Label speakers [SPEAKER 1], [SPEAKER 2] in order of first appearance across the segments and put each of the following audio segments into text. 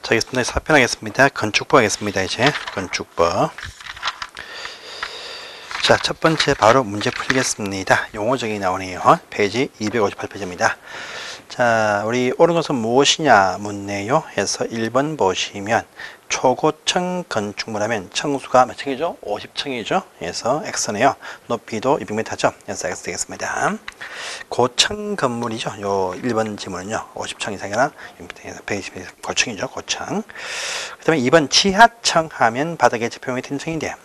[SPEAKER 1] 저기 4편 하겠습니다. 건축법 하겠습니다. 이제 건축법. 자, 첫 번째 바로 문제 풀겠습니다. 용어적이 나오네요. 페이지 258페이지입니다. 자, 우리 옳은 것은 무엇이냐 묻네요. 해서 1번 보시면 초고층 건축물 하면 층수가 몇 층이죠? 50층이죠. 그래서 X네요. 높이도 200m죠. 그래서 X 되겠습니다. 고층 건물이죠. 요 1번 지문은요. 50층 이상이나 120 고층이죠. 고층. 그 다음에 2번 지하층 하면 바닥에 지표면이 있는 층인데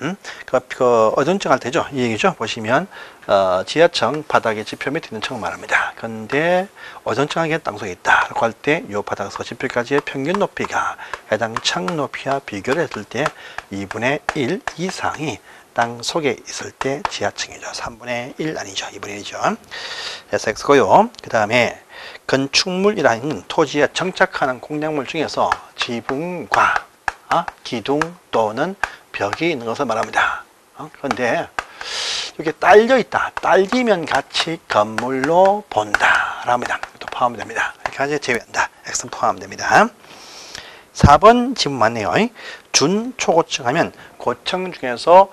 [SPEAKER 1] 어전층 할 때죠. 이 얘기죠. 보시면 지하층 바닥에 지표 밑에 있는 층을 말합니다. 근데 어전층하게 땅속에 있다. 라고 할 때 이 바닥에서 지표까지의 평균 높이가 해당 층 높이와 비교를 했을 때 2분의 1 이상이 땅 속에 있을 때 지하층이죠. 3분의 1 아니죠. 2분의 1이죠. 그래서 X고요. 그 다음에 건축물이라는 토지에 정착하는 공작물 중에서 지붕과 기둥 또는 벽이 있는 것을 말합니다. 그런데 이게 딸려 있다. 딸리면 같이 건물로 본다. 라합니다. 또 포함됩니다. 이렇게 제외한다. X는 포함됩니다. 4번 지문 맞네요. 준초고층 하면 고층 중에서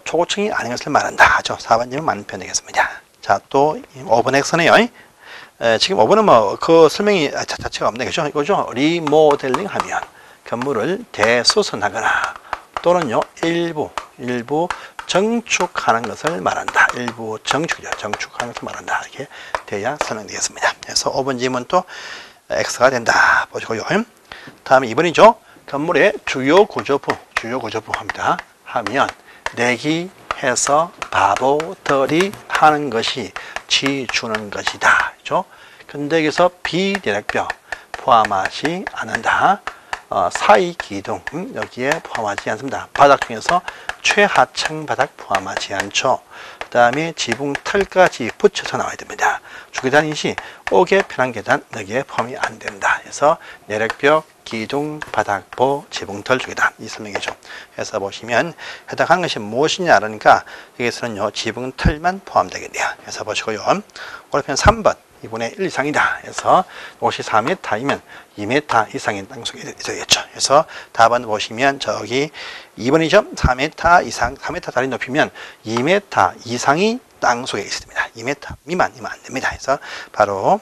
[SPEAKER 1] 초고층이 아닌 것을 말한다. 하죠. 4번 지문 맞는 표현 되겠습니다. 자, 또 5번 X네요. 지금 5번은 뭐 그 설명이 자체가 없네. 그죠? 이거죠. 리모델링 하면 건물을 대수선하거나 또는요, 일부 정축하는 것을 말한다. 일부 정축이죠. 정축하는 것을 말한다. 이렇게 돼야 설명되겠습니다. 그래서 5번 지문 또 X가 된다. 보시고요. 다음에 2번이죠. 건물의 주요 구조부 합니다. 하면 내기해서 바보들이 하는 것이 지주는 것이다. 그죠? 근데 여기서 비대략벽 포함하지 않는다. 사이 기둥 여기에 포함하지 않습니다. 바닥 중에서 최하층 바닥 포함하지 않죠. 그 다음에 지붕 털까지 붙여서 나와야 됩니다. 주계단인 시 옥의 편한 계단 여기에 포함이 안 된다. 그래서 내력벽, 기둥, 바닥보, 지붕털 주계단 이 설명이죠. 그래서 보시면 해당하는 것이 무엇이냐 그러니까 여기서는요 지붕털만 포함되겠네요. 그래서 보시고요. 오른편 3번 2분의 1 이상이다. 그래서 옷이 4m이면 2m 이상인 땅속에 있어야겠죠. 그래서 답은 보시면 저기 2번이죠. 4m 이상, 4m 다리 높이면 2m 이상이 땅속에 있습니다. 2m 미만이면 안 됩니다. 그래서 바로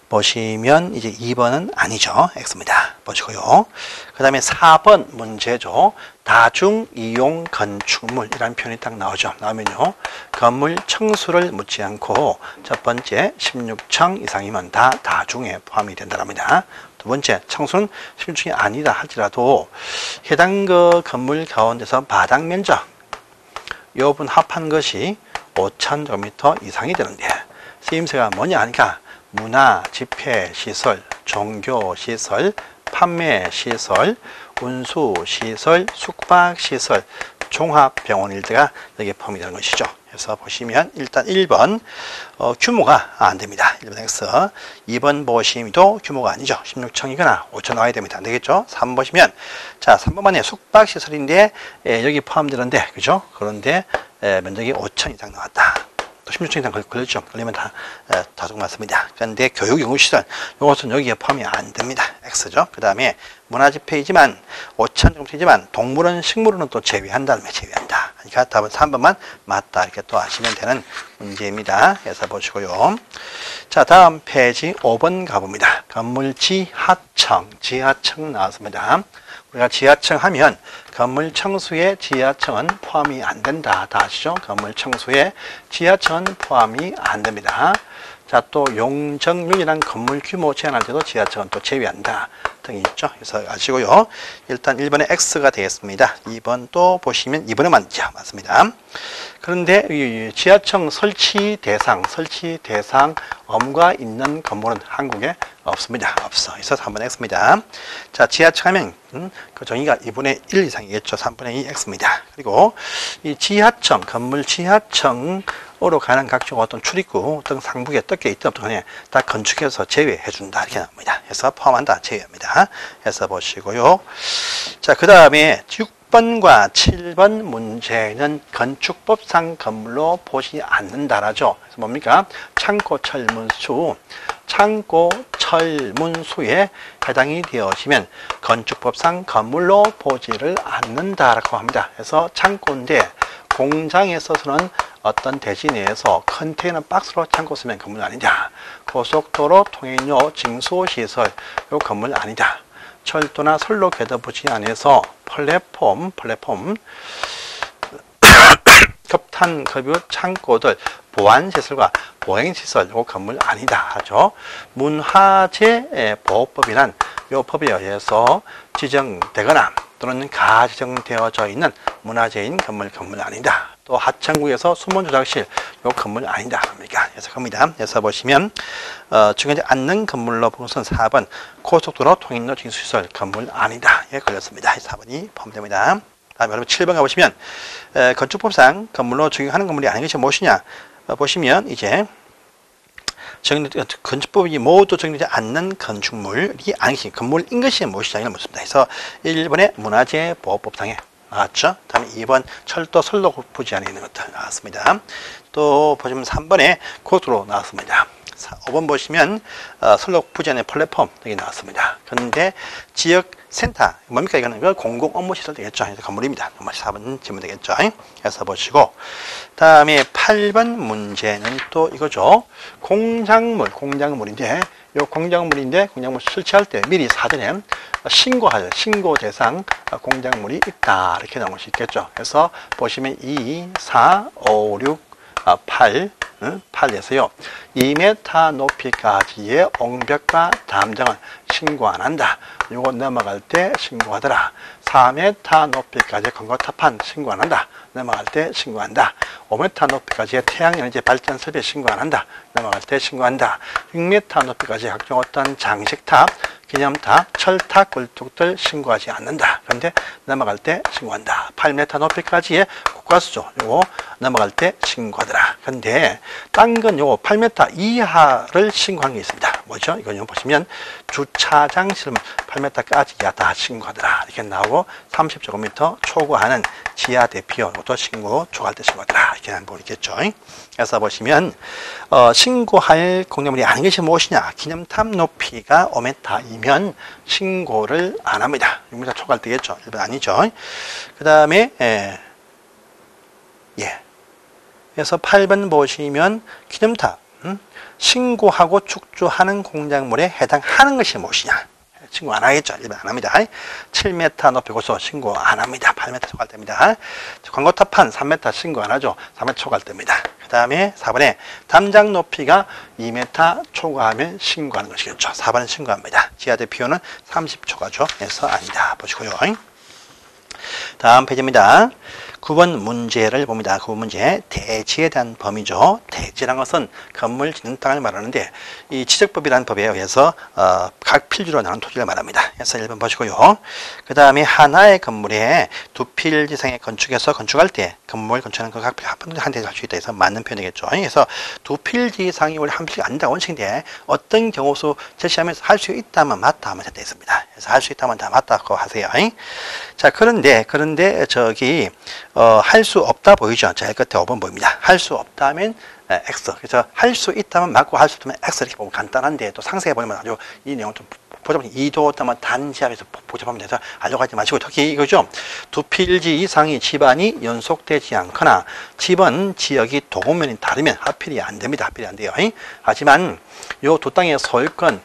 [SPEAKER 1] 보시면 이제 2번은 아니죠. X입니다. 보시고요. 그 다음에 4번 문제죠. 다중이용 건축물이라는 표현이 딱 나오죠. 나오면요. 건물 층수를 묻지 않고 첫 번째 16층 이상이면 다 다중에 포함이 된다랍니다. 두 번째 층수는 16층이 아니다 할지라도 해당 그 건물 가운데서 바닥 면적 요분 합한 것이 5,000제곱미터 이상이 되는데 쓰임새가 뭐냐 하니까 문화, 집회, 시설, 종교, 시설, 판매, 시설, 운수, 시설, 숙박, 시설, 종합병원 일대가 여기에 포함이 되는 것이죠. 그래서 보시면 일단 1번 규모가 안 됩니다. 1번 X. 2번 보시면도 규모가 아니죠. 16층이거나 5층 나와야 됩니다. 안 되겠죠? 3번 보시면 자 3번만에 숙박시설인데 여기 포함되는데 그죠? 그런데 면적이 5층 이상 나왔다. 16층 이상 걸렸죠. 걸리면 다 다중 맞습니다. 그런데 교육연구시설 이것은 여기에 포함이 안 됩니다. X죠. 그 다음에 문화집회이지만 5,000제곱미터이지만 동물원, 식물원은 또 제외한다. 제외한다. 그러니까 답은 3번만 맞다. 이렇게 또 아시면 되는 문제입니다. 그래서 보시고요. 자, 다음 페이지 5번 가봅니다. 건물 지하층 나왔습니다. 우리가 지하층 하면 건물 층수에 지하층은 포함이 안 된다. 다 아시죠? 건물 층수에 지하층은 포함이 안 됩니다. 자, 또 용적률이란 건물 규모 제한할 때도 지하층은 또 제외한다. 등이 있죠. 그래서 아시고요. 일단 1번에 X가 되겠습니다. 2번 또 보시면 2번에 맞습니다. 그런데 이 지하층 설치 대상 엄가 있는 건물은 한국에 없습니다. 없어. 그래서 3번 X입니다. 자, 지하층 하면 그 정의가 2분의 1 이상이겠죠. 3분의 2 X입니다. 그리고 이 지하층, 건물 지하층으로 가는 각종 어떤 출입구 등 상부에 뜯겨 있든 어떤 간에 다 건축해서 제외해 준다. 이렇게 나옵니다. 그래서 포함한다. 제외합니다. 해서 보시고요. 자, 그 다음에 6번과 7번 문제는 건축법상 건물로 보지 않는다라죠. 그래서 뭡니까? 창고 철문수 창고, 철, 문수에 해당이 되어지면 건축법상 건물로 보지를 않는다라고 합니다. 그래서 창고인데 공장에 있어서는 어떤 대지 내에서 컨테이너 박스로 창고 쓰면 건물 아니다. 고속도로 통행료 징수시설 요 건물 아니다. 철도나 선로 궤도부지 안에서 플랫폼 급탄 급유 창고들 보안시설과 보행시설 요 건물 아니다 하죠. 문화재 보호법이란 요 법에 의해서 지정되거나 또는 가지정되어져 있는 문화재인 건물 아니다. 또 하천구에서 수문조작실 요 건물 아니다. 그래서 겁니다. 그래서 보시면 중요하지 않는 건물로 본 것은 4번 고속도로 통행로 징수시설 건물 아니다. 예, 걸렸습니다. 4번이 포함됩니다. 다음에 여러분 7번 가보시면 건축법상 건물로 적용하는 건물이 아닌 것이 무엇이냐 보시면 이제 건축법이 모두 적용되지 않는 건축물이 아닌 건물인 것이 무엇이냐 이런 묻습니다. 그래서 1번에 문화재 보호법상에 나왔죠. 다음에 2번 철도 선로 부지 안에 있는 것들 나왔습니다. 또 보시면 3번에 고속도로 나왔습니다. 5번 보시면 선로 부지 안에 플랫폼 여기 나왔습니다. 그런데 지역 센터 뭡니까? 이거는 공공 업무 시설 되겠죠. 그래서 건물입니다. 4번 질문 되겠죠. 그래서 보시고 다음에 8번 문제는 또 이거죠. 공작물인데 요 공작물인데 공작물 설치할 때 미리 사전에 신고할 신고 대상 공작물이 있다 이렇게 나올 수 있겠죠. 그래서 보시면 2, 4, 5, 6, 8에서요 2m 높이까지의 옹벽과 담장은 신고 안 한다. 요거 넘어갈 때 신고하더라. 4m 높이까지의 건고탑판 신고 안 한다. 넘어갈 때 신고한다. 5m 높이까지의 태양에너지 발전 설비 신고 안 한다. 넘어갈 때 신고한다. 6m 높이까지의 각종 어떤 장식탑, 기념탑, 철탑, 굴뚝들 신고하지 않는다. 그런데 넘어갈 때 신고한다. 8m 높이까지의 국가수조 요거 넘어갈 때 신고하더라. 그런데 딴 건 요거 8m 이하를 신고한 게 있습니다. 뭐죠? 이거 보시면 주차장 실물 8m까지 다 신고하더라. 이렇게 나오고 30제곱미터 초과하는 지하 대피원 이것도 신고 초과할 때 신고하더라. 이렇게 한번 보겠죠. 그래서 보시면 신고할 공작물이 아닌 것이 무엇이냐? 기념탑 높이가 5m이면 신고를 안 합니다. 6m 초과할 때겠죠. 일반 아니죠. 그 다음에 그래서 8번 보시면 기념탑 신고하고 축조하는 공작물에 해당하는 것이 무엇이냐? 신고 안 하겠죠. 일반 안 합니다. 7m 높이 고소 신고 안 합니다. 8m 초과할 때입니다. 광고탑판 3m 신고 안 하죠. 3m 초과할 때입니다. 그 다음에 4번에 담장 높이가 2m 초과하면 신고하는 것이겠죠. 4번은 신고합니다. 지하 대피원은 30초과죠. 그래서 아니다. 보시고요. 다음 페이지입니다. 9번 문제를 봅니다. 9번 문제 대지에 대한 범위죠. 대지란 것은 건물 짓는 땅을 말하는데 이 지적법이라는 법에 의해서 각 필지로 나눈 토지를 말합니다. 그래서 1번 보시고요. 그 다음에 하나의 건물에 두 필지 이상의 건축해서 건축할 때 건물 건축하는 그 각 필지 한 대를 할 수 있다 해서 맞는 표현이겠죠. 그래서 두 필지 이상이 원래 한 필지가 아닌다고 원칙인데 어떤 경우수 제시하면서 할 수 있다면 맞다 하면 됐다 했습니다. 그래서 할 수 있다면 다 맞다고 하세요. 자 그런데 저기 할 수 없다 보이죠? 제일 끝에 5번 보입니다. 할 수 없다면 X. 그래서 할 수 있다면 맞고 할 수 없다면 X 이렇게 보면 간단한데 또 상세히 보면 아주 이 내용 좀 복잡한 2도 때만 단지합에서 복잡하면 돼서 알려가지 마시고 특히 이거죠. 두 필지 이상의 집안이 연속되지 않거나 집은 지역이 도면이 다르면 합필이 안 됩니다. 합필이 안 돼요. 하지만 요 두 땅의 소유권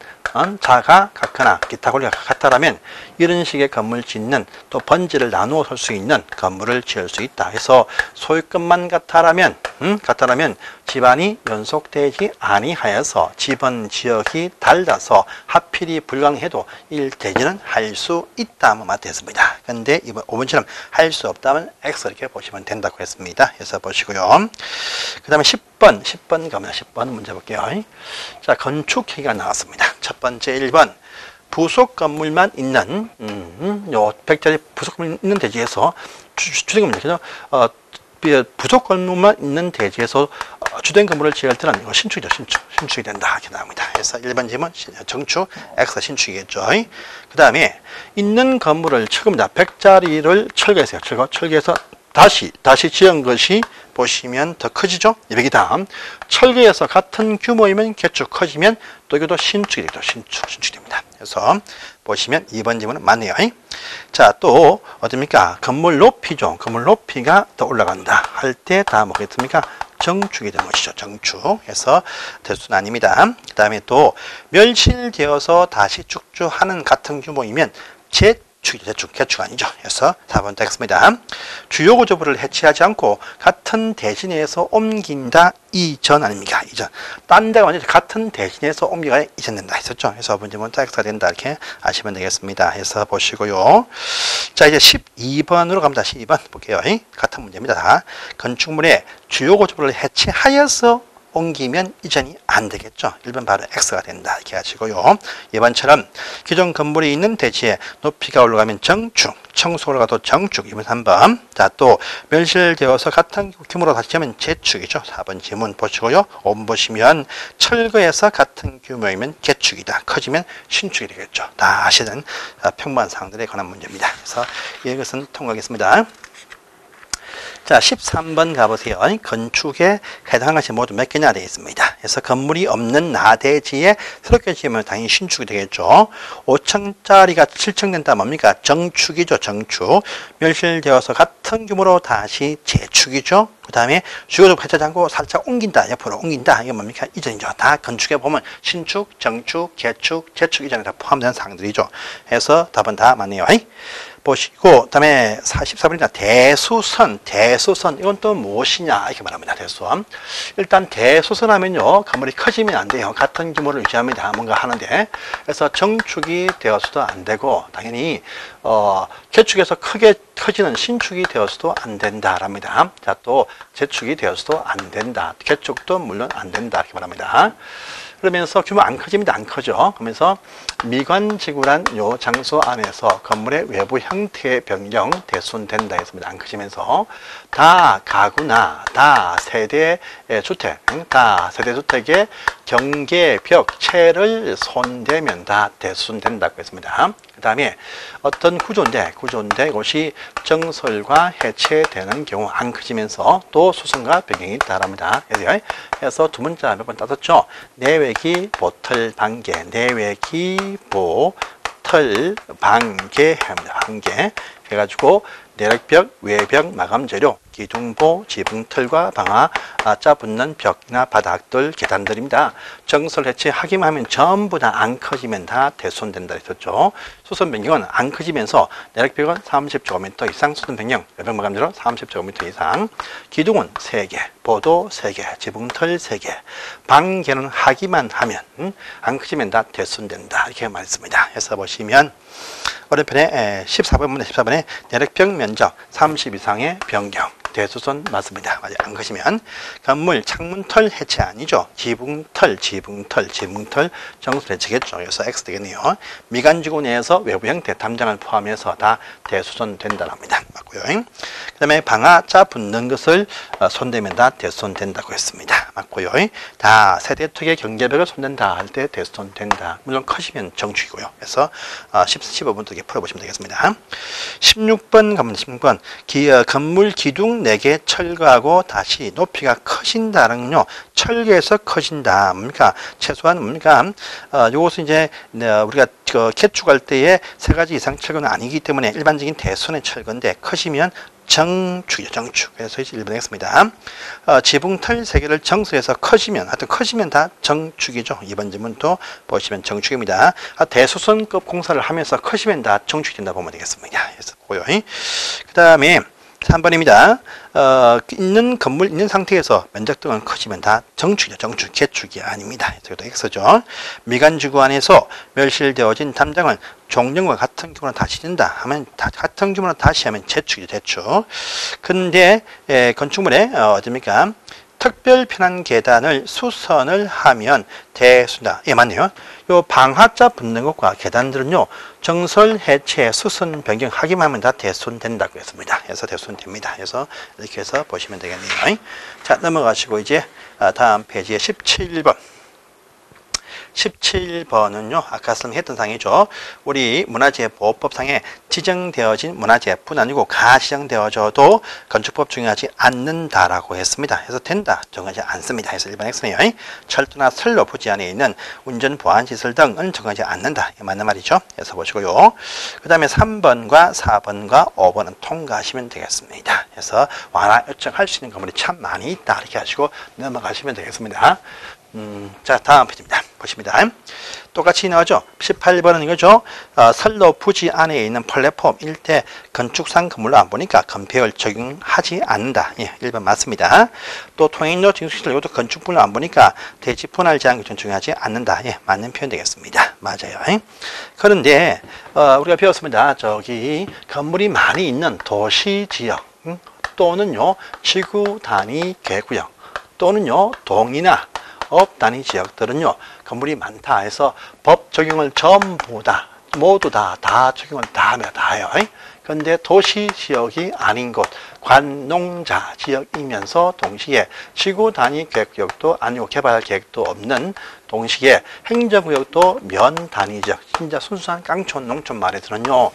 [SPEAKER 1] 자가 같거나 기타 권리가 같다라면 이런 식의 건물 짓는 또 번지를 나누어 설 수 있는 건물을 지을 수 있다. 그래서 소유권만 같다라면 집안이 연속되지 아니하여서 집은 지역이 달라서 합필이 불가능해도 일대지는 할 수 있다면 맞겠습니다. 그런데 이번 5번처럼 할 수 없다면 X 이렇게 보시면 된다고 했습니다. 그래서 보시고요. 그 다음에 10번 가면 10번 문제 볼게요. 자, 건축회계가 나왔습니다. 첫 번째 1번 부속 건물만 있는 요 100짜리 부속 건물 있는 대지에서 주된 건물 부속 건물만 있는 대지에서 주된 건물을 지을 때는 이거 신축이죠. 신축이 된다. 이렇게 나옵니다. 그래서 1번 질문 정축 X 신축이겠죠. 그 다음에 있는 건물을 철거입니다. 100짜리를 철거했어요. 철거해서 다시 지은 것이 보시면 더 커지죠? 200이다. 철거에서 같은 규모이면 개축, 커지면 또 이것도 신축이 되죠. 신축이 됩니다. 그래서 보시면 2번 질문은 맞네요. 자, 또 어딥니까? 건물 높이죠. 건물 높이가 더 올라간다 할 때 다 뭐겠습니까? 정축이 되는 것이죠. 정축. 해서 대수는 아닙니다. 그 다음에 또 멸실되어서 다시 축조하는 같은 규모이면 재축, 개축 아니죠. 그래서 4번 text입니다. 주요 구조부를 해체하지 않고 같은 대신에서 옮긴다. 이전 아닙니까? 이전. 딴 데가 완전히 같은 대신에서 옮겨야 이전된다 했었죠. 그래서 문제는 text가 된다. 이렇게 아시면 되겠습니다. 해서 보시고요. 자, 이제 12번으로 갑니다. 12번 볼게요. 같은 문제입니다. 다. 건축물의 주요 구조부를 해체하여서 옮기면 이전이 안 되겠죠. 1번 바로 X가 된다. 이렇게 하시고요. 2번처럼 기존 건물이 있는 대지에 높이가 올라가면 정축, 청수가 올라가도 정축. 2번 3번. 자, 또 멸실되어서 같은 규모로 다시 하면 재축이죠. 4번 지문 보시고요. 5번 보시면 철거해서 같은 규모이면 개축이다. 커지면 신축이 되겠죠. 다 아시는 평범한 사항들에 관한 문제입니다. 그래서 이것은 통과하겠습니다. 자, 13번 가보세요. 건축에 해당하는 것이 모두 몇 개냐 되어 있습니다. 그래서 건물이 없는 나대지에 새롭게 지으면 당연히 신축이 되겠죠. 5층짜리가 7층 된다 뭡니까? 정축이죠. 정축. 멸실되어서 같은 규모로 다시 재축이죠. 그 다음에 주요도 해체하지 않고 살짝 옮긴다. 옆으로 옮긴다. 이게 뭡니까? 이전이죠. 다 건축에 보면 신축, 정축, 개축, 재축 이전에 다 포함된 사항들이죠. 해서 답은 다 맞네요. 보시고, 그 다음에 44번입니다. 대수선. 이건 또 무엇이냐? 이렇게 말합니다. 대수선. 일단 대수선 하면요. 건물이 커지면 안 돼요. 같은 규모를 유지합니다. 뭔가 하는데. 그래서 정축이 되어서도 안 되고, 당연히, 개축에서 크게 커지는 신축이 되어서도 안 된다랍니다. 자, 또 재축이 되어서도 안 된다. 개축도 물론 안 된다. 이렇게 말합니다. 그러면서 규모 안 커집니다. 안 커져. 그러면서 미관지구란 요 장소 안에서 건물의 외부 형태의 변경 대손된다 했습니다. 안 커지면서 다 가구나 다 세대 주택, 다 세대 주택의 경계 벽체를 손대면 다 대손된다고 했습니다. 그 다음에 어떤 구조인데 이것이 정설과 해체되는 경우 안 커지면서 또 수선과 변경이 있다랍니다. 그래서 두 문자 몇 번 따졌죠. 내외기 보틀 반개, 내외기 보틀 반개 합니다. 반개 해가지고 내력벽, 외벽, 마감 재료, 기둥보, 지붕틀과 방아, 짜 붙는 벽이나 바닥들, 계단들입니다. 정설 해체하기만 하면 전부 다 안 커지면 다 대손된다 했었죠. 수선 변경은 안 커지면서 내력벽은 30제곱미터 이상, 수선 변경, 외벽 마감 재료 30제곱미터 이상, 기둥은 3개, 보도 3개, 지붕틀 3개, 방개는 하기만 하면 안 커지면 다 대손된다. 이렇게 말했습니다. 해서 보시면 오른편에 14번에 내력벽 면적 30 이상의 변경 대수선 맞습니다. 맞아요. 안 그러시면 건물 창문털 해체 아니죠. 지붕털 정수 해체겠죠. 그래서 X 되겠네요. 미관지구 내에서 외부 형태 담장을 포함해서 다 대수선 된다랍니다. 맞고요. 그 다음에 방아 짜 붙는 것을 손대면 다 대수선 된다고 했습니다. 맞고요. 다 세대특의 경계벽을 손댄다 할 때 대수선 된다. 물론 커지면 정축이고요. 그래서 15번 두 개 풀어보시면 되겠습니다. 16번 가면 16번 건물 기둥 4개 철거하고 다시 높이가 커진다는요. 철거해서 커진다. 뭡니까? 최소한 뭡니까? 요것은 이제 우리가 개축할 때에 3가지 이상 철거는 아니기 때문에 일반적인 대손의 철거인데 커지면 정축이죠. 정축. 그래서 이제 1번 했습니다. 지붕털 3개를 정수해서 커지면 하여튼 커지면 다 정축이죠. 2번 질문도 보시면 정축입니다. 대수선급 공사를 하면서 커지면 다 정축이 된다 보면 되겠습니다. 그래서 보고요. 그 다음에 3번입니다. 있는 건물 있는 상태에서 면적 등은 커지면 다 정축이죠. 정축, 개축이 아닙니다. 이것도 X죠. 미관지구 안에서 멸실되어진 담장을 종전과 같은 규모로 다시 된다 하면 같은 규모로 다시 하면 재축이죠. 재축. 근데 건축물에 어딥니까? 특별 편한 계단을 수선을 하면 대수다. 예, 맞네요. 요 방화자 붙는 것과 계단들은요, 정설 해체, 수선 변경하기만 하면 다 대손된다고 했습니다. 그래서 대손됩니다. 그래서 이렇게 해서 보시면 되겠네요. 자, 넘어가시고 이제 다음 페이지에 17번. 17번은요, 아까 설명했던 상이죠. 우리 문화재보호법상에 지정되어진 문화재뿐 아니고 가지정되어져도 건축법 적용하지 않는다라고 했습니다. 그래서 된다, 적용하지 않습니다. 그래서 1번 X네요. 철도나 선로 부지 안에 있는 운전 보안시설 등은 적용하지 않는다. 이게 맞는 말이죠. 그래서 보시고요. 그 다음에 3번과 4번과 5번은 통과하시면 되겠습니다. 그래서 완화 요청할 수 있는 건물이 참 많이 있다. 이렇게 하시고 넘어가시면 되겠습니다. 자, 다음 페이지입니다. 보십니다. 똑같이 나오죠. 18번은 이거죠. 선로 부지 안에 있는 플랫폼 일대 건축상 건물로 안 보니까 건폐율 적용하지 않는다. 예, 1번 맞습니다. 또 통행로 징수시설 이것도 건축물로 안 보니까 대지 분할 제한 규정 적용하지 않는다. 예, 맞는 표현 되겠습니다. 맞아요. 그런데 우리가 배웠습니다. 저기 건물이 많이 있는 도시 지역 또는요 지구 단위 계획구역 또는요 동이나 업 단위 지역들은요 건물이 많다 해서 법 적용을 전부 다 모두 다 적용을 다 하면 다해요. 그런데 도시 지역이 아닌 곳 관농자 지역이면서 동시에 지구 단위 계획구역도 아니고 개발 계획도 없는 동시에 행정구역도 면 단위 지역 진짜 순수한 깡촌 농촌 말에서는요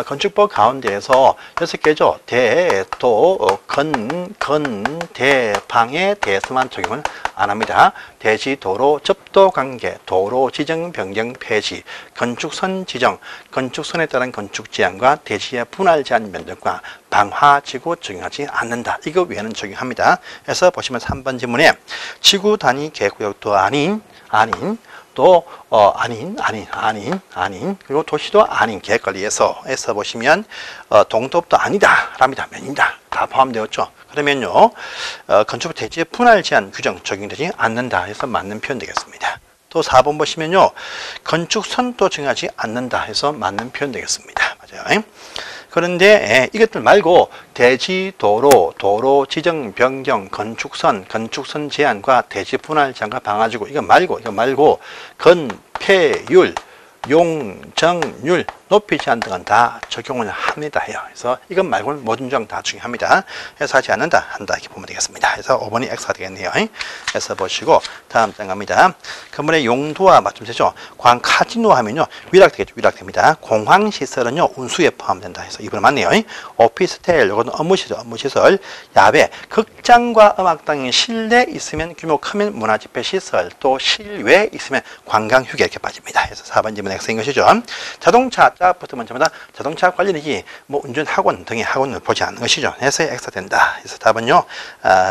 [SPEAKER 1] 건축법 가운데에서 6개죠. 대, 도, 건, 대, 방에 대해서만 적용을 안 합니다. 대지, 도로, 접도 관계, 도로 지정, 변경, 폐지, 건축선 지정, 건축선에 따른 건축 제한과 대지의 분할 제한 면적과 방화 지구 적용하지 않는다. 이거 외에는 적용합니다. 그래서 보시면 3번 지문에 지구 단위 계획구역도 아닌 그리고 도시도 아닌 계획관리에서 보시면 동도도 아니다 랍니다. 면이다 다 포함되었죠. 그러면요 건축 대지의 분할 제한 규정 적용되지 않는다 해서 맞는 표현 되겠습니다. 또 4번 보시면요 건축선도 적용하지 않는다 해서 맞는 표현 되겠습니다. 맞아요. 그런데 이것들 말고 대지, 도로 지정, 변경, 건축선 제한과 대지 분할 제한과 방화지구 이거 말고 건폐율, 용적률, 높이 제한 등은 다 적용을 합니다 해요. 그래서 이것 말고는 모든 조항 다 적용합니다. 그래서 하지 않는다, 한다 이렇게 보면 되겠습니다. 그래서 5번이 X가 되겠네요. 그래서 보시고 다음 장 갑니다. 건물의 용도와 맞춤되죠. 카지노 하면요 위락되겠죠. 위락됩니다. 공항시설은요 운수에 포함된다 해서 2번 맞네요. 오피스텔 이거는 업무시설, 야외, 극장과 음악당이 실내 있으면 규모 크면 문화집회시설, 또 실외 있으면 관광휴게 이렇게 빠집니다. 그래서 4번 질문 X인 것이죠. 자동차 짝 붙으면 전부 다 자동차 관련이지 뭐 운전학원 등의 학원을 보지 않는 것이죠. 그래서 X가 된다. 그래서 답은요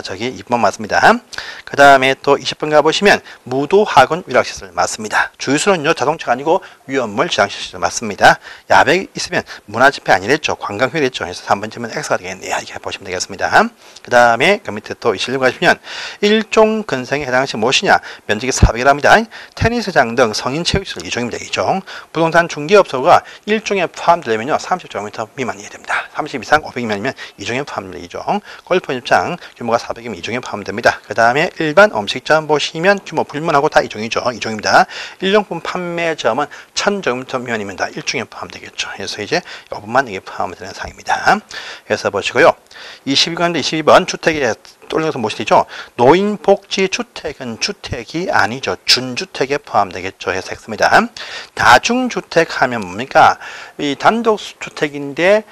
[SPEAKER 1] 저기 2번 맞습니다. 그 다음에 또 20번 가보시면 무도학원 위락시설 맞습니다. 주유소는요 자동차가 아니고 위험물 저장시설 맞습니다. 야외 있으면 문화집회 아니랬죠. 관광휴게랬죠. 그래서 3번 질문 X가 되겠네요. 이렇게 보시면 되겠습니다. 그 다음에 그 밑에 또 21번 가시면 일종 근성에 해당하는 것이 무엇이냐 면적이 400이랍니다. 테니스장 등 성인 체육시설 2종입니다. 2종. 부동산 중개업소가 1종에 포함되려면요 30제곱미터 미만이어야 됩니다. 30 이상 500이면 2종에 포함됩니다. 2종. 골프 연습장 규모가 400이면 2종에 포함됩니다. 그 다음에 일반 음식점 보시면 규모 불문하고 다 2종이죠. 2종입니다. 일용품 판매점은 1000제곱미터 미만이면 다 1종에 포함되겠죠. 그래서 이제 이 부분만 이게 포함되는 사항입니다. 그래서 보시고요. 22번 주택에 올려서 무엇이죠? 노인복지주택은 주택이 아니죠. 준주택에 포함되겠죠. 해서 X입니다. 다중주택 하면 뭡니까? 이 단독주택인데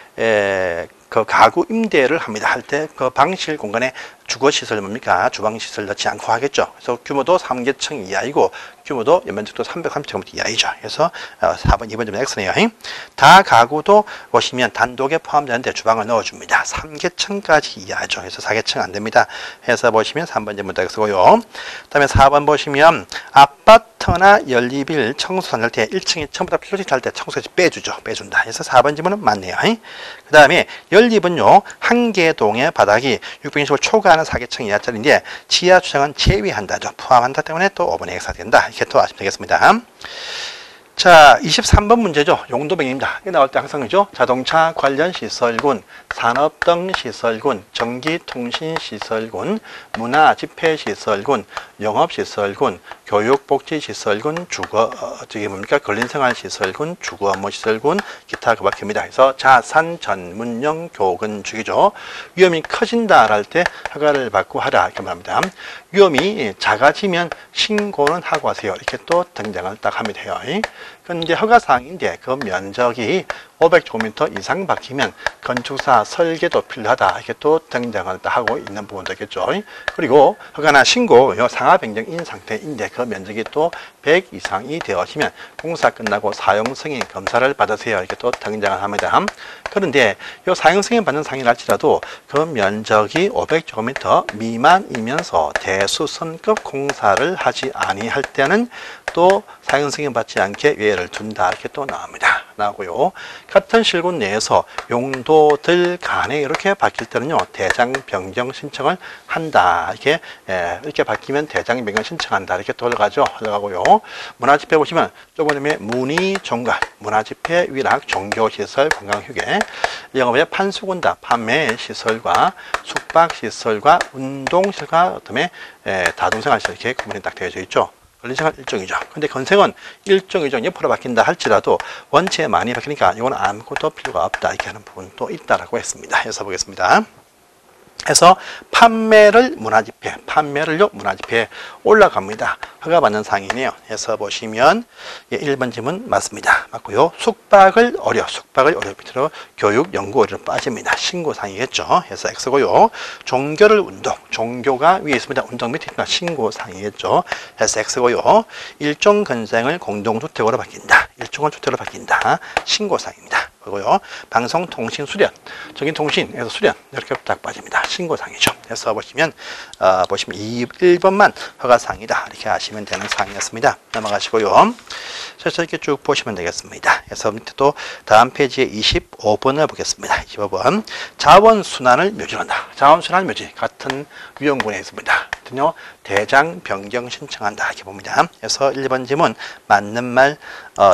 [SPEAKER 1] 그 가구 임대를 합니다. 할 때 그 방실 공간에 주거시설 뭡니까? 주방시설 넣지 않고 하겠죠. 그래서 규모도 3계층 이하이고 규모도 면적도 330제곱미터 이하이죠. 그래서 4번, 2번 점 X네요. 다 가구도 보시면 단독에 포함되는데 주방을 넣어줍니다. 3계층까지 이하죠. 그래서 4계층 안 됩니다. 해서 보시면 3번 점부터 X고요. 그 다음에 4번 보시면 아파트나 연립일 청소할 때 1층에 전부 다 필요시 할 때 청소해서 빼준다. 그래서 4번 질문은 맞네요. 그 다음에 연립은요, 한 개 동의 바닥이 620을 초과하는 4계층 이하짜리인데 지하 주차장은 제외한다죠. 포함한다 때문에 또 5번에 X가 된다. 이렇게 또 아시면 되겠습니다. 자, 23번 문제죠. 용도명입니다. 이게 나올 때 항상 그죠? 자동차 관련 시설군, 산업 등 시설군, 전기통신 시설군, 문화 집회 시설군, 영업 시설군, 교육복지시설군, 저기 뭡니까? 근린생활시설군, 주거업무시설군, 기타 그 밖입니다. 그래서 자산 전문형 교근주기죠. 위험이 커진다 할 때 허가를 받고 하라 이렇게 말합니다. 위험이 작아지면 신고는 하고 하세요. 이렇게 또 등장을 딱 하면 돼요. 그런데 허가사항인데 그 면적이 500제곱미터 이상 바뀌면 건축사 설계도 필요하다. 이렇게 또 등장을 하고 있는 부분도 있겠죠. 그리고 허가나 신고, 상하변경인 상태인데 그 면적이 또 100 이상이 되어지면 공사 끝나고 사용승인 검사를 받으세요. 이렇게 또 등장을 합니다. 그런데 이 사용승인 받는 상이랄지라도 그 면적이 500제곱미터 미만이면서 대수선급 공사를 하지 아니할 때는 또 사용승인 받지 않게 예외를 둔다. 이렇게 또 나오고요. 같은 실군 내에서 용도들 간에 이렇게 바뀔 때는요, 대장 변경 신청을 한다. 이렇게 바뀌면 대장 변경 신청한다. 이렇게 또 흘러가고요. 문화집회 보시면 저번에 문의 종가, 문화집회 위락, 종교시설, 관광휴게, 영업의 판수군다, 판매시설과 숙박시설과 운동시설과 그다음에 다동생활시설 이렇게 구분이 딱 되어져 있죠. 근린생활 일종이죠. 근데 건생은 일종, 옆으로 바뀐다 할지라도 원체 많이 바뀌니까 이건 아무것도 필요가 없다. 이렇게 하는 부분도 있다라고 했습니다. 해서 보겠습니다. 해서 판매를요, 문화집회에 올라갑니다. 허가받는 상이네요. 해서 보시면 1번 질문 맞습니다. 맞고요. 숙박을 어려 밑으로 교육, 연구 어려로 빠집니다. 신고상이겠죠. 해서 X고요. 종교를 운동, 종교가 위에 있습니다. 운동 밑에 있습니다. 신고상이겠죠. 해서 X고요. 일종 건생을 공동주택으로 바뀐다. 신고상입니다. 그리고요, 방송통신 수련, 전기통신에서 수련 이렇게 딱 빠집니다. 신고상이죠. 그래서 보시면 1번만 허가상이다 이렇게 아시면 되는 상이었습니다. 넘어가시고요. 그래서 이렇게 쭉 보시면 되겠습니다. 그래서 밑에 또 다음 페이지에 25번을 보겠습니다. 25번 자원순환을 묘지한다. 자원순환 묘지 같은 위원군에 있습니다. 대장 변경 신청한다 이렇게 봅니다. 그래서 1번 질문 맞는 말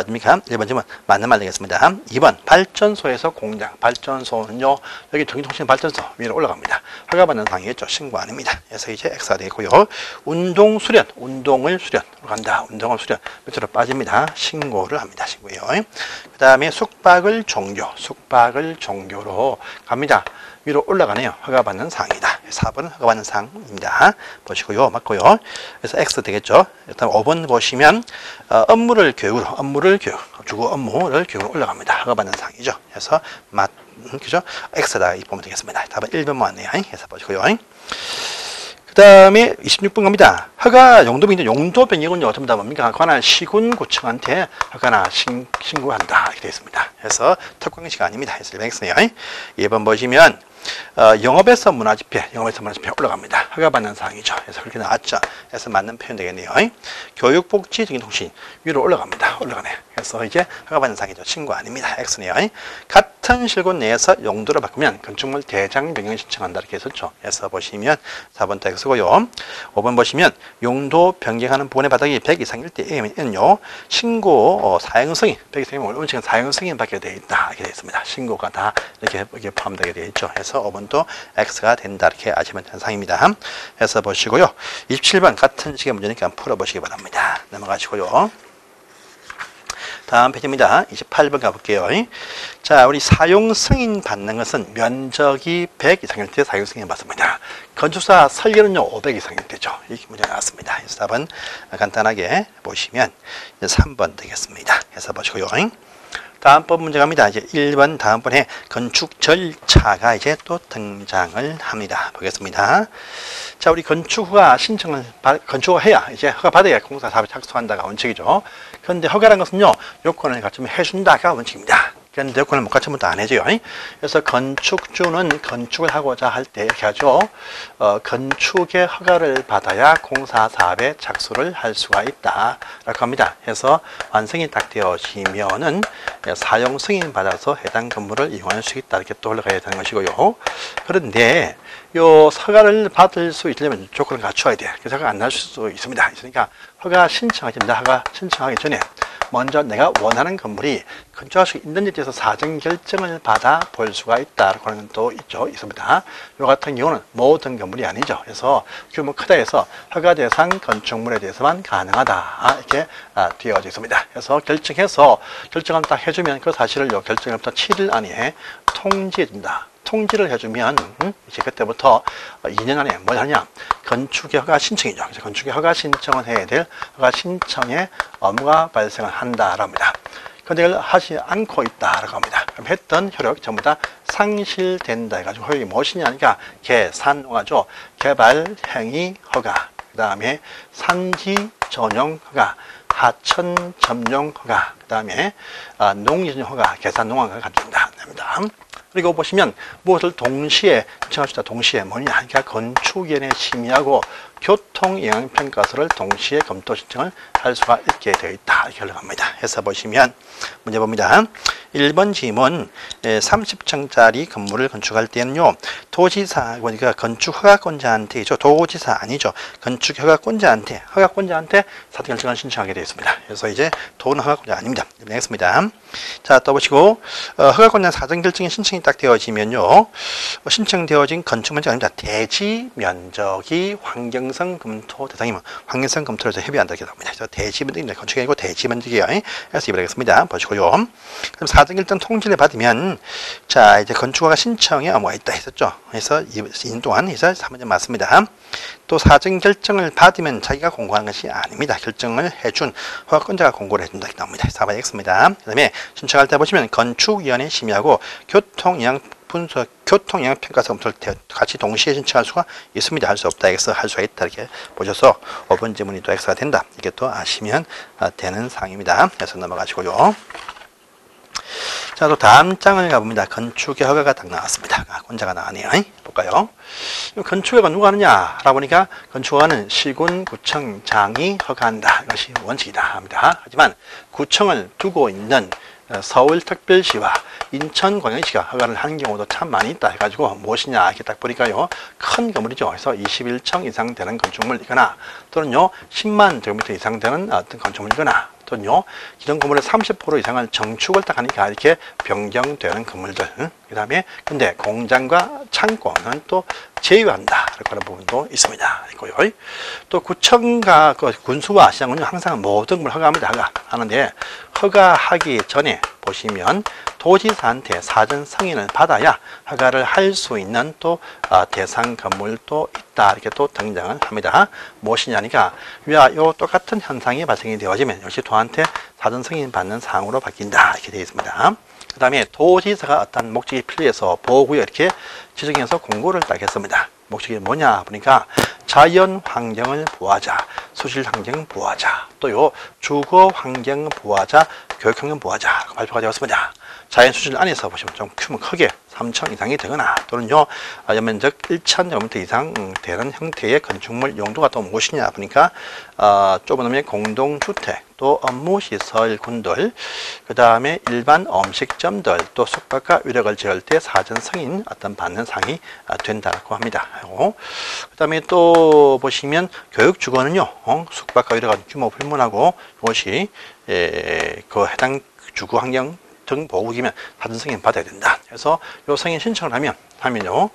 [SPEAKER 1] 입니까? 1번 질문 맞는 말 되겠습니다. 2번 발전소에서 공장, 발전소는요 여기 전기통신 발전소 위로 올라갑니다. 허가받는 상이겠죠. 신고 아닙니다. 그래서 이제 X가 되겠고요. 운동 수련, 운동을 수련 간다. 운동을 수련 밑으로 빠집니다. 신고를 합니다. 신고요. 그 다음에 숙박을 종교로 갑니다. 위로 올라가네요. 허가받는 사항이다. 4번은 허가받는 사항입니다. 보시고요. 맞고요. 그래서 X 되겠죠. 일단 5번 보시면 업무를 교육으로 주거 업무를 교육으로 올라갑니다. 허가받는 사항이죠. 그래서 그죠? X다 이 보면 되겠습니다. 답은 1번 맞네요. 해서 보시고요. 그 다음에 26번 갑니다. 허가 용도 변경은요, 전부 다 뭡니까? 관할 시군구청한테 허가나 신고한다. 이렇게 되어 있습니다. 그래서 특광시가 아닙니다. 그래서 1번이네요. 2번 보시면 영업에서 문화집회 올라갑니다. 허가받는 사항이죠. 그래서 그렇게 나왔죠. 그래서 맞는 표현 되겠네요. 교육복지 전기통신 위로 올라갑니다. 그래서 이제 허가받는 사항이죠. 신고 아닙니다. X네요. 같은 실군 내에서 용도를 바꾸면 건축물 대장 변경 신청한다 이렇게 했었죠. 그래서 보시면 4번 도 X고요. 5번 보시면 용도 변경하는 부분의 바닥이 100 이상일 때에는요 신고 사용승인 100 이상이면 원칙은 사용승인 받게 되어 있다 이렇게 되어 있습니다. 신고가 다 이렇게 포함되게 되어 있죠. 그래서 5번도 X가 된다 이렇게 아시면 되는 상입니다. 해서 보시고요. 27번 같은 식의 문제니까 풀어보시기 바랍니다. 넘어가시고요. 다음 페이지입니다. 28번 가볼게요. 자, 우리 사용 승인 받는 것은 면적이 100 이상일 때 사용 승인 받습니다. 건축사 설계는요 500 이상일 때죠. 이렇게 문제 나왔습니다. 그래서 4번 간단하게 보시면 3번 되겠습니다. 해서 보시고요. 다음번 문제 갑니다. 이제 1번 다음번에 건축 절차가 이제 또 등장을 합니다. 보겠습니다. 자, 우리 건축허가 건축을 해야 이제 허가 받아야 공사 사업에 착수한다가 원칙이죠. 그런데 허가라는 것은요, 요건을 갖추면 해준다가 원칙입니다. 그런데 요건을 못 갖추면 또 안 해줘요. 그래서 건축주는 건축을 하고자 할 때 이렇게 하죠. 건축의 허가를 받아야 공사 사업에 착수를 할 수가 있다라고 합니다. 그래서 완성이 딱 되어지면은 사용 승인 받아서 해당 건물을 이용할 수 있다 이렇게 또 올라가야 되는 것이고요. 그런데 요 허가를 받을 수 있려면 조건을 갖춰야 돼. 그래서 허가 안 날 수도 있습니다. 그러니까 허가 신청하기 전에 먼저 내가 원하는 건물이 건축할 수 있는지에 대해서 사전 결정을 받아 볼 수가 있다라고 하는 또 있습니다. 이 같은 경우는 모든 건물이 아니죠. 그래서 규모 크다 해서 허가 대상 건축물에 대해서만 가능하다 이렇게 되어져 있습니다. 그래서 결정을 딱 해주면 그 사실을 결정일부터 7일 안에 통지해준다. 통지를 해주면 이제 그때부터 2년 안에 뭘 하냐, 건축의 허가 신청이죠. 그래서 건축의 허가 신청을 해야 될 허가 신청에 업무가 발생을 한다랍니다. 그런데 이걸 하지 않고 있다라고 합니다. 그럼 했던 효력 전부 다 상실된다 해가지고 효력이 무엇이냐니까 계산허가죠. 개발행위 허가, 그 다음에 산지 전용 허가, 하천 점용 허가, 그 다음에 농지 전용 허가, 계산 농허가 갖춘다 합니다. 그리고 보시면 무엇을 동시에 신청할 수 있다. 동시에 뭐냐? 그러니까 건축위원회 심의하고 교통영향평가서를 동시에 검토 신청을 할 수가 있게 되어 있다. 이렇게 흘러갑니다. 해서 보시면 문제 봅니다. 1번 질문 30층짜리 건물을 건축할 때는요. 도지사, 그러니까 건축허가권자한테죠. 도지사 아니죠. 건축허가권자한테 사전 결정을 신청하게 되어 있습니다. 그래서 이제 도는 허가권자 아닙니다. 냈습니다. 자, 또 보시고 허가권자 사전 결정이 신청이 딱 되어지면요. 신청되어진 건축 면적 아닙니다. 대지 면적이 환경성 검토 대상이면 환경성 검토를 해서 협의한다 이렇게 나옵니다. 그래서 대지 면적이 건축이 아니고 대지 면적이에요. 그래서 이해하겠습니다. 보시고요. 그럼 사전 결정 통지를 받으면 자, 이제 건축허가 신청에 뭐가 있다 했었죠. 그래서 2년 동안 해서 3년 맞습니다. 또 사전 결정을 받으면 자기가 공고하는 것이 아닙니다. 결정을 해준 허가권자가 공고를 해준다 이렇게 나옵니다. 4번 X입니다. 그 다음에 신청할 때 보시면 건축위원회 심의하고 교통영향평가서 검토를 같이 동시에 신청할 수가 있습니다. 할 수 없다. X 할 수가 있다. 이렇게 보셔서 5번 질문이 또 X가 된다. 이게 또 아시면 되는 사항입니다. 그래서 넘어가시고요. 자, 또 다음 장을 가봅니다. 건축의 허가가 딱 나왔습니다. 권자가 나왔네요. 볼까요? 건축허가 누가 하느냐? 라고 보니까 건축허가는 시군, 구청, 장이 허가한다. 이것이 원칙이다 합니다. 하지만 구청을 두고 있는 서울특별시와 인천광역시가 허가를 하는 경우도 참 많이 있다 해가지고 무엇이냐 이렇게 딱 보니까요. 큰 건물이죠. 그래서 21층 이상 되는 건축물이거나 또는요 10만 제곱미터 이상 되는 어떤 건축물이거나 또는요 기존 건물의 30% 이상을 정축을 딱 하니까 이렇게 변경되는 건물들. 그 다음에 근데 공장과 창고는 또 제외한다. 그런 부분도 있습니다. 있고요. 또 구청과 군수와 시장은 항상 모든 걸 허가합니다. 하는데 허가하기 전에 보시면 도지사한테 사전 승인을 받아야 허가를 할 수 있는 또 대상 건물도 있다. 이렇게 또 등장을 합니다. 무엇이냐니까 요 똑같은 현상이 발생이 되어지면 역시 도한테 사전 승인 받는 사항으로 바뀐다. 이렇게 되어 있습니다. 그 다음에 도지사가 어떤 목적이 필요해서 보호구역 이렇게 지정해서 공고를 딱 했습니다. 목적이 뭐냐 보니까 자연 환경을 보호하자, 수질 환경 보호하자, 또요 주거 환경 보호하자, 교육 환경 보호하자 발표가 되었습니다. 자연 수질 안에서 보시면 좀 규모 크게 3층 이상이 되거나 또는요 연면적 1,000제곱미터 이상 되는 형태의 건축물 용도가 또 무엇이냐 보니까 좁은 의미의 공동주택, 또 업무시설 군들, 그 다음에 일반 음식점들, 또 숙박과 위력을 지을 때 사전 승인 어떤 받는 상이 된다고 합니다. 그 다음에 또 보시면 교육주거는요 숙박과 위력은 규모 불문하고 이것이 그 해당 주거 환경 등 보호구역이면 사전 승인 받아야 된다. 그래서 요 승인 신청을 하면요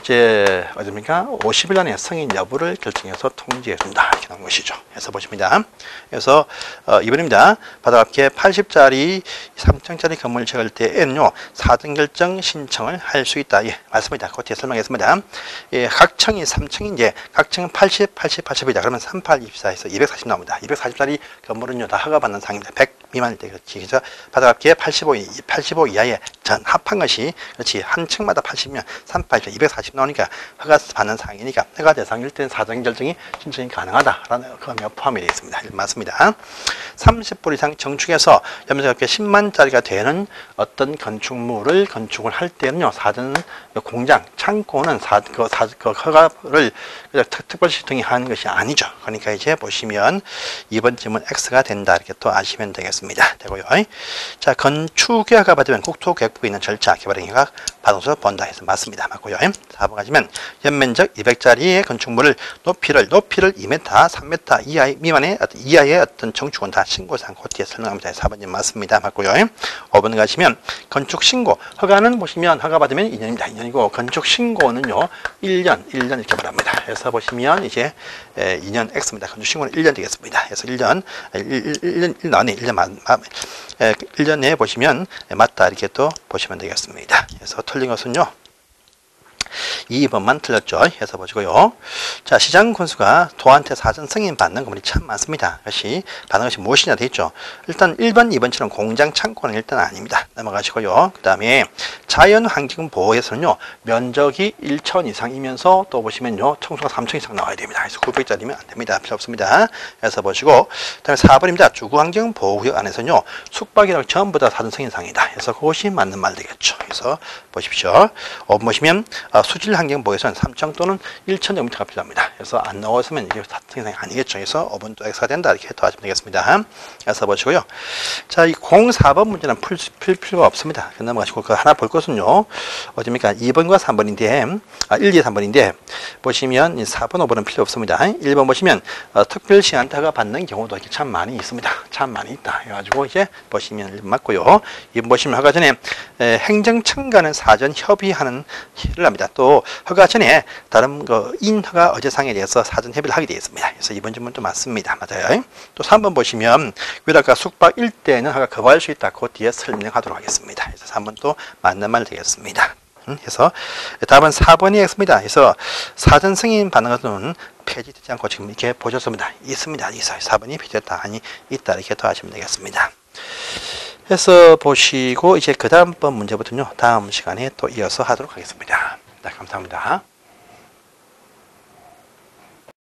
[SPEAKER 1] 이제 어딥니까 50일 안에 승인 여부를 결정해서 통지해 준다 이렇게 나온 것이죠. 그래서 보십니다. 그래서 2번입니다. 바로 앞에 80짜리 3층짜리 건물 지을 때에는요 사전 결정 신청을 할 수 있다. 예, 맞습니다. 그 뒤에 설명했습니다. 예, 각 층이 3층인데 각 층은 80, 80, 80이다. 그러면 38, 24에서 240 나옵니다. 240짜리 건물은요 다 허가받는 상입니다. 100 미만일 때 그렇지. 그래서 바로 앞에 85 이하의 전 합한 것이 그렇지 한 층마다 80이면 38, 240 나오니까 허가 받는 상이니까 허가 대상일 때는 사전 결정이 신청이 가능하다라는 그것이 포함이 되어 있습니다. 맞습니다. 30불 이상 정축해서 연면적이 10만짜리가 되는 어떤 건축물을 건축을 할 때는요 사전 공장, 창고는 그 허가를 특별시 등이 하는 것이 아니죠. 그러니까 이제 보시면 2번 질문 X가 된다 이렇게 또 아시면 되겠습니다. 되고요. 자, 건축허가 받으면 국토교육부 갖고 있는 절차, 개발 행위가 받아서 본다 해서 맞습니다. 맞고요. 4번 가시면 연면적 200짜리의 건축물을 높이를 2m, 3m 이하의 어떤 정축은 다 신고사항 뒤에 설명합니다. 4번이 맞습니다. 맞고요. 5번 가시면 건축 신고, 허가는 보시면 허가 받으면 2년입니다. 2년이고 건축 신고는요 1년 이렇게 말합니다. 그래서 보시면 이제 2년 X입니다. 건축 신고는 1년 되겠습니다. 그래서 1년 안에 1년 내에 보시면 맞다 이렇게 또 보시면 되겠습니다. 그래서 틀린 것은요 2번만 틀렸죠. 해서 보시고요. 자, 시장 군수가 도한테 사전 승인 받는 건물이 참 많습니다. 그것이 받는 것이 무엇이냐 되어 있죠. 일단 1번, 2번처럼 공장 창고는 일단 아닙니다. 넘어가시고요. 그 다음에 자연환경 보호에서는요 면적이 1천 이상이면서 또 보시면요 청수가 3천 이상 나와야 됩니다. 그래서 900짜리면 안 됩니다. 필요 없습니다. 해서 보시고 그 다음에 4번입니다. 주거환경 보호구역 안에서는요 숙박이랑 전부 다 사전 승인상이다. 그래서 그것이 맞는 말 되겠죠. 그래서 보십시오. 5번 보시면 수질 환경 보호에서는 3천 또는 1천 제곱미터가 필요합니다. 그래서 안 나왔으면 이게 사전승인상이 아니겠죠. 그래서 5번 또 X가 된다 이렇게 더하시면 되겠습니다. 그래서 보시고요. 자, 이 04번 문제는 풀 필요가 없습니다. 넘어가시고 그 하나 볼 것은요. 어딥니까? 2번과 3번인데 1, 2, 3번인데 보시면 4번, 5번은 필요 없습니다. 1번 보시면 특별 시한타가 받는 경우도 이렇게 참 많이 있습니다. 참 많이 있다. 해가지고 이제 보시면 1번 맞고요. 2번 보시면 허가 전에 행정청과는 사전 협의하는 를 합니다. 또 허가 전에 다른 인허가 어제상에 대해서 사전 협의를 하게 되어 있습니다. 그래서 이번 질문도 맞습니다. 맞아요. 또 3번 보시면 위락과 숙박 일대는 허가 거부할 수 있다. 그 뒤에 설명하도록 하겠습니다. 그래서 3번 또 맞는 말 되겠습니다. 그래서 답은 4번이 X입니다. 그래서 사전 승인 받는 것은 폐지되지 않고 지금 이렇게 보셨습니다. 있습니다. 있어요. 4번이 폐지됐다. 아니 있다. 이렇게 더하시면 되겠습니다. 해서 보시고 이제 그 다음번 문제부터는요 다음 시간에 또 이어서 하도록 하겠습니다. 네, 감사합니다.